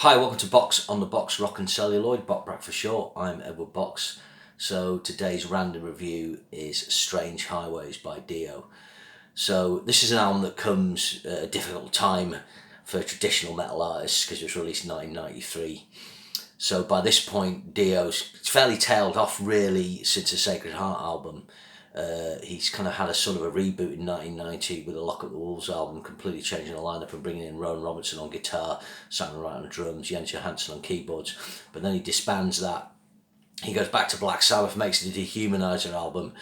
Hi, welcome to Box on the Box Rock and Celluloid, Bokbrak for short. I'm Edward Box. So today's random review is Strange Highways by Dio. So this is an album that comes at a difficult time for traditional metal artists because it was released in 1993. So by this point, Dio's fairly tailed off really since the Sacred Heart album. He's kind of had a sort of a reboot in 1990 with the Lock Up the Wolves album, completely changing the lineup and bringing in Rowan Robertson on guitar, Simon Wright on drums, Jens Johansson on keyboards. But then he disbands that. He goes back to Black Sabbath, makes the Dehumanizer album,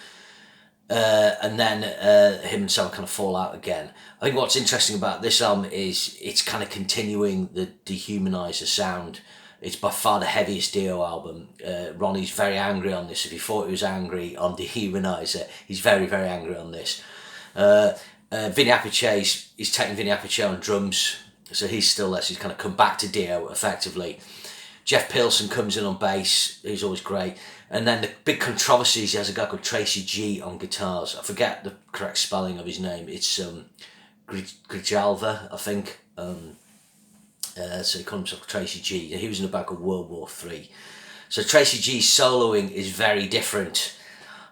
and then him and Sabbath kind of fall out again. I think what's interesting about this album is it's kind of continuing the Dehumanizer sound. It's by far the heaviest Dio album. Ronnie's very angry on this. If he thought he was angry on Dehumanizer, he's very, very angry on this. Vinny Appice, he's taking Vinny Appice on drums, so he's still less. He's kind of come back to Dio effectively. Jeff Pilson comes in on bass, he's always great. And then the big controversies, he has a guy called Tracy G on guitars. I forget the correct spelling of his name. It's Grijalva, I think. So he calls himself Tracy G. He was in a band called World War III. So Tracy G's soloing is very different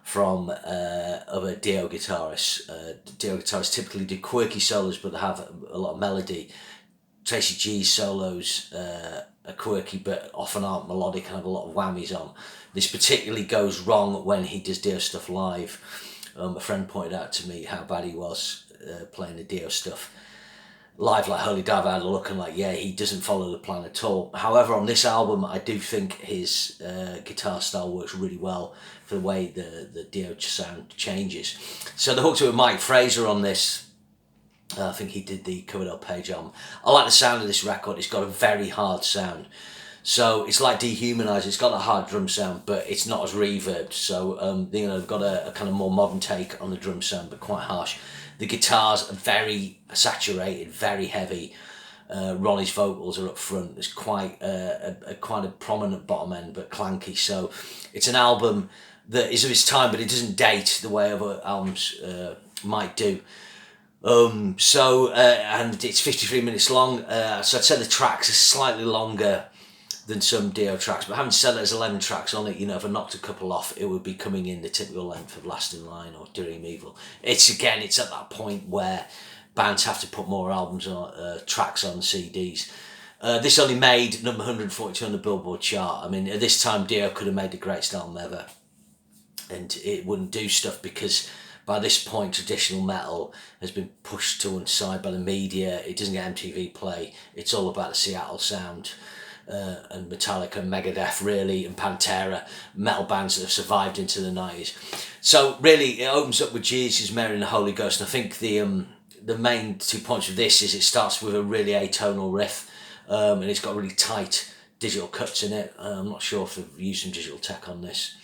from other Dio guitarists. Dio guitarists typically do quirky solos, but they have a lot of melody. Tracy G's solos are quirky, but often aren't melodic and have a lot of whammies on. This particularly goes wrong when he does Dio stuff live. A friend pointed out to me how bad he was playing the Dio stuff live, like Holy Diver had a look and like, yeah, he doesn't follow the plan at all. However, on this album, I do think his guitar style works really well for the way the Dio sound changes. So they hooked up with Mike Fraser on this. I think he did the Coverdale Page album. I like the sound of this record. It's got a very hard sound. So it's like Dehumanizer. It's got a hard drum sound, but it's not as reverbed. So they've got a kind of more modern take on the drum sound, but quite harsh. The guitars are very saturated, very heavy. Ronnie's vocals are up front. There's quite a prominent bottom end, but clanky. So it's an album that is of its time, but it doesn't date the way other albums might do. And it's 53 minutes long. So I'd say the tracks are slightly longer than some Dio tracks, but having said that, there's 11 tracks on it. If I knocked a couple off, it would be coming in the typical length of Last in Line or Dream Evil. It's at that point where bands have to put more albums on, tracks on CDs. This only made number 142 on the Billboard chart. I mean, at this time, Dio could have made the greatest album ever, and it wouldn't do stuff because by this point, traditional metal has been pushed to one side by the media. It doesn't get MTV play. It's all about the Seattle sound. And Metallica and Megadeth really, and Pantera, metal bands that have survived into the 90s. So really it opens up with Jesus, Mary and the Holy Ghost, and I think the main 2 points of this is it starts with a really atonal riff, and it's got really tight digital cuts in it. I'm not sure if they've used some digital tech on this.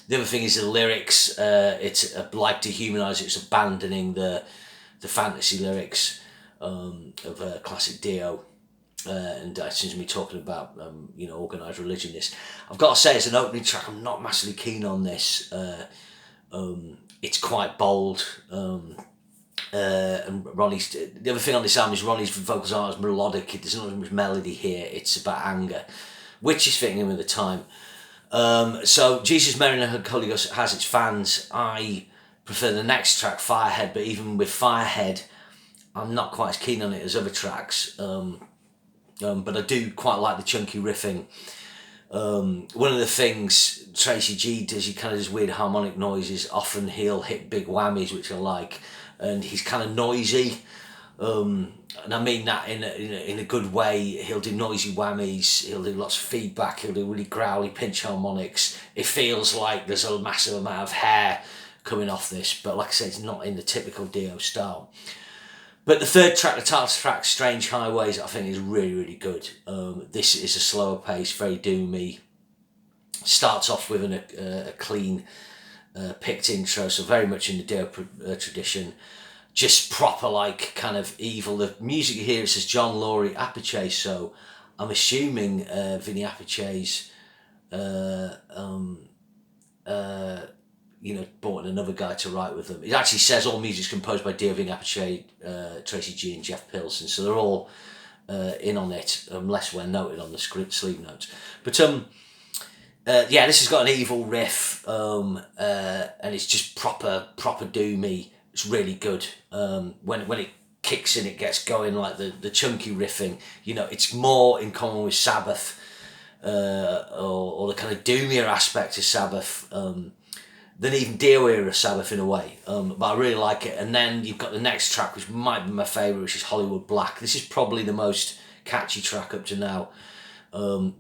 The other thing is the lyrics. It's like Dehumanizer, it's abandoning the fantasy lyrics of classic Dio. And it seems to me talking about organised religion. I've got to say, as an opening track, I'm not massively keen on this. It's quite bold, and Ronnie's. The other thing on this album is Ronnie's vocals aren't as melodic. There's not as much melody here. It's about anger, which is fitting in with the time. So Jesus, Mary and the Holy Ghost has its fans. I prefer the next track, Firehead, but even with Firehead, I'm not quite as keen on it as other tracks. But I do quite like the chunky riffing. One of the things Tracy G does, he kind of does weird harmonic noises. Often he'll hit big whammies, which I like, and he's kind of noisy. And I mean that in a good way. He'll do noisy whammies. He'll do lots of feedback. He'll do really growly pinch harmonics. It feels like there's a massive amount of hair coming off this, but like I say, it's not in the typical Dio style. But the third track, the title track, Strange Highways, I think is really, really good. This is a slower pace, very doomy. Starts off with a clean, picked intro, so very much in the Dio tradition. Just proper, like, kind of evil. The music you hear, it says John Laurie Appice, so I'm assuming Vinny Appice's brought in another guy to write with them. It actually says all music's composed by Dio, Vinny Appice, Tracy G and Jeff Pilson, so they're all in on it, unless we're noted on the script sleeve notes. But yeah, this has got an evil riff, and it's just proper doomy. It's really good. When it kicks in, it gets going, like the chunky riffing. You know, it's more in common with Sabbath, or the kind of doomier aspect of Sabbath, than even Dio era Sabbath in a way. But I really like it. And then you've got the next track, which might be my favourite, which is Hollywood Black. This is probably the most catchy track up to now.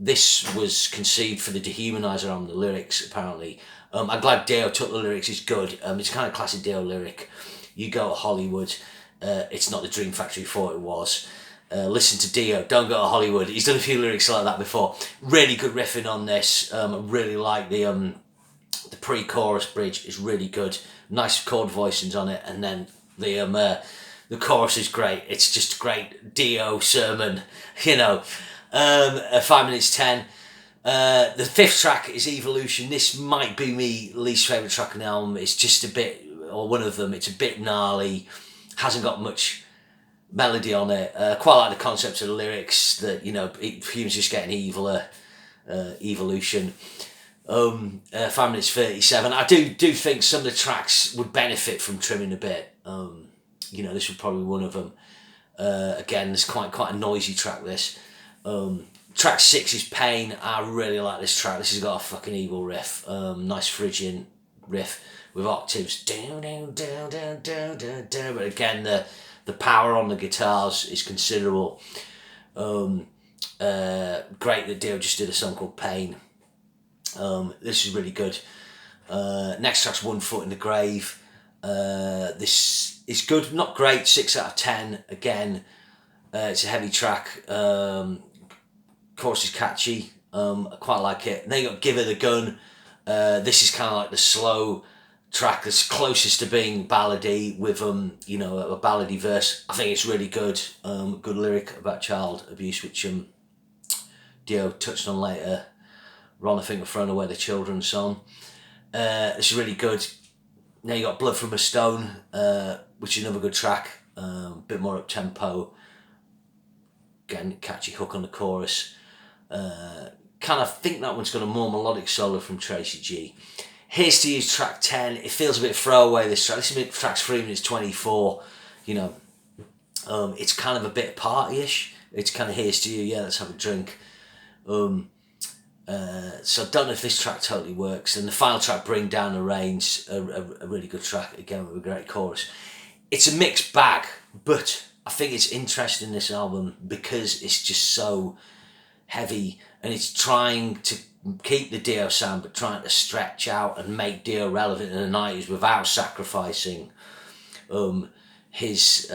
This was conceived for the Dehumanizer album, the lyrics, apparently. I'm glad Dio took the lyrics, it's good. It's kind of classic Dio lyric. You go to Hollywood, it's not the Dream Factory you thought it was. Listen to Dio, don't go to Hollywood. He's done a few lyrics like that before. Really good riffing on this. I really like the pre-chorus bridge is really good. Nice chord voicings on it, and then the chorus is great. It's just a great Dio sermon, you know. 5 minutes 10. The fifth track is Evolution. This might be me least favourite track on the album. It's just a bit, or one of them, it's a bit gnarly, hasn't got much melody on it. Quite like the concept of the lyrics, that, you know, humans just getting eviler, evolution. 5 minutes 37. I do think some of the tracks would benefit from trimming a bit. You know, this would probably be one of them. Again, it's quite a noisy track, this. Track 6 is Pain. I really like this track. This has got a fucking evil riff. Nice Phrygian riff with octaves. Down, down, down, down, down, down, down. But again, the power on the guitars is considerable. Great that Dio just did a song called Pain. This is really good. Next track's One Foot in the Grave. This is good, not great, 6 out of 10. Again, it's a heavy track. Chorus is catchy. I quite like it. And then you got Give Her the Gun. This is kind of like the slow track that's closest to being ballady, with you know, a ballady verse. I think it's really good. Good lyric about child abuse, which Dio touched on later. Ron, I think, have thrown away the children song. It's really good. Now you got Blood from a Stone, which is another good track. Bit more up tempo. Again, catchy hook on the chorus. Kind of think that one's got a more melodic solo from Tracy G. Here's to Use track 10. It feels a bit throwaway, this track. This is track's 3 minutes 24. You know, it's kind of a bit party-ish. It's kind of Here's to You, yeah, let's have a drink. So I don't know if this track totally works. And the final track, Bring Down the Rain's a really good track, again with a great chorus. It's a mixed bag, but I think it's interesting, this album, because it's just so heavy, and it's trying to keep the Dio sound but trying to stretch out and make Dio relevant in the 90s without sacrificing his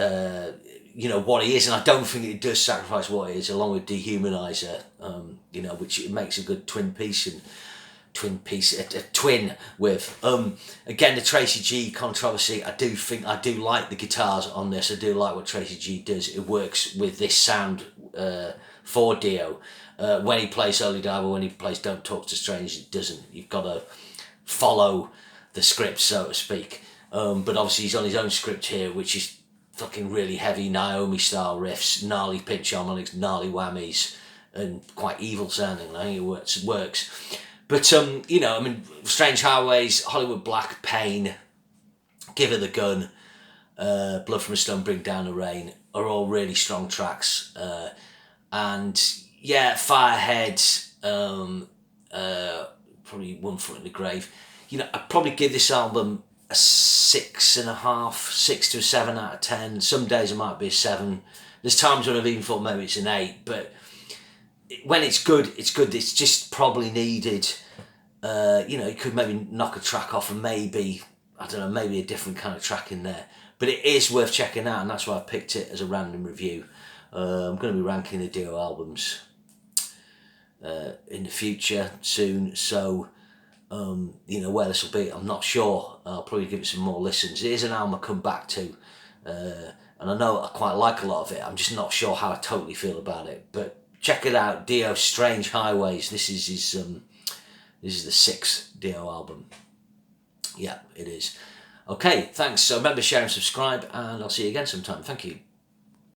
you know, what he is. And I don't think it does sacrifice what he is, along with Dehumanizer, you know, which it makes a good twin with. Again, the Tracy G controversy, I do like the guitars on this. I do like what Tracy G does. It works with this sound for Dio. When he plays Holy Diver, when he plays Don't Talk to Strangers, it doesn't. You've got to follow the script, so to speak. But obviously he's on his own script here, which is fucking really heavy Naomi style riffs, gnarly pinch harmonics, gnarly whammies, and quite evil sounding. I think it works. But you know, I mean, Strange Highways, Hollywood Black, Pain, Give Her the Gun, Blood from a Stone, Bring Down the Rain are all really strong tracks. And yeah, Firehead, probably One Foot in the Grave. You know, I'd probably give this album a 6.5, 6 to a 7 out of 10. Some days it might be a 7. There's times when I've even thought maybe it's an 8, but when it's good, it's good. It's just probably needed, you know, you could maybe knock a track off and maybe, I don't know, maybe a different kind of track in there. But it is worth checking out, and that's why I picked it as a random review. I'm going to be ranking the Dio albums in the future soon, so you know, where this will be, I'm not sure. I'll probably give it some more listens. It is an album I come back to, and I know I quite like a lot of it. I'm just not sure how I totally feel about it, but check it out, Dio Strange Highways. This is his this is the 6th Dio album. Yeah, it is. Okay, thanks. So remember, share and subscribe, and I'll see you again sometime. Thank you.